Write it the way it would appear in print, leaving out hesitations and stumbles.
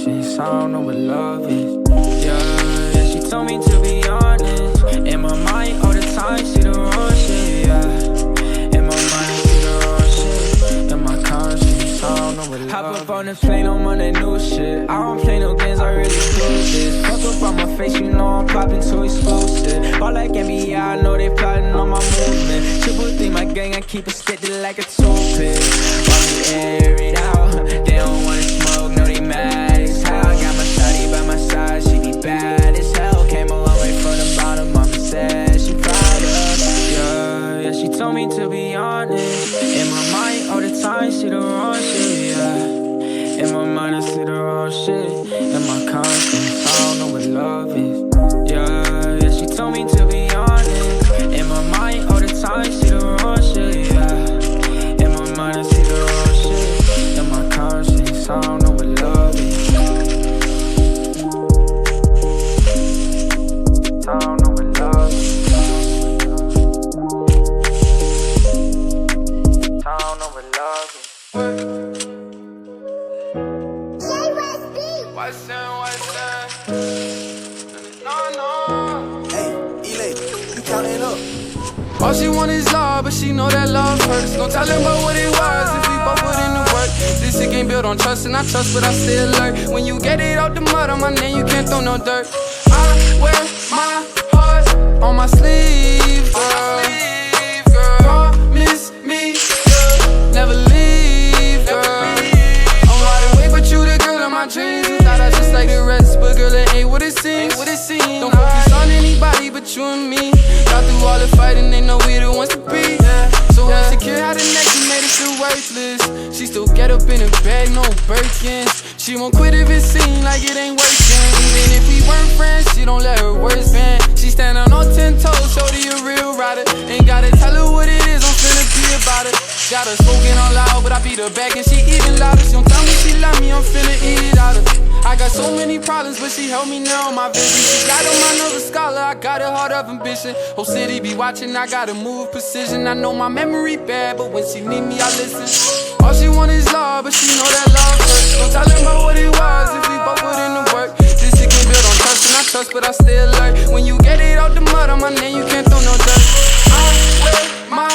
conscience, I don't know what love is. Yeah, she told me to be honest. In my mind all the time, see the wrong shit, yeah. In my mind, see the wrong shit. In my conscience, I don't know what love is. Hop up on the plane, I'm on that new shit. I don't play no games, I really do this. Fuck up on my face, you know I'm popping too exclusive. All like NBA, I know they plotting on my movement. Triple thing, my gang, I keep it sticky like a toothpick. Want me air it out, they don't wanna smoke, no they mad as hell. Got my shawty by my side, she be bad as hell. Came a long way from the bottom, mama said she proud of. Yeah, she told me to be honest. In my mind all the time, see the wrong shit, yeah. In my mind I see the wrong shit. In my conscience, I don't know what love is. Yeah, she told me to be honest. In my mind all the time, see the wrong shit, yeah. In my mind I see the wrong shit. In my conscience, I don't know what love is. I don't know what love is. I don't know what love is. What's that? No. Hey, E-Lady, you counting up. All she want is love, but she know that love hurts. Don't tell him about what it was if we both put in the work. This shit ain't built on trust, and I trust, but I stay alert. When you get it out the mud on my name, you can't throw no dirt. I wear my heart on my sleeve, girl. Promise me you'll never leave, girl. I'm wide awake, but you the girl of my dreams. You thought I just like the rest, but girl, it ain't what it seems. Don't focus on anybody but you and me. Got through all the fighting, they know we the ones to be. So insecure how the next you made it feel worthless. She still get up in her bed, no Birkins. She won't quit if it seems like it ain't working. Even if we weren't friends, she don't let her words bend. She stand on all 10 toes, show you a real rider. Ain't gotta tell her what it is, I'm finna be about it. Got her spoken all loud, but I beat her back and she even louder. She don't tell me she love me, I'm finna eat it out of. I got so many problems, but she helped me now on my vision. She got on my nose a scholar, I got a heart of ambition. Whole city be watching, I gotta move precision. I know my memory bad, but when she need me, I listen. All she want is love, but she know that love hurts. Don't tell him about what it was if we both put in the work. This shit can build on trust, and I trust, but I stay alert. When you get it out the mud on my name, you can't throw no dirt. I wear my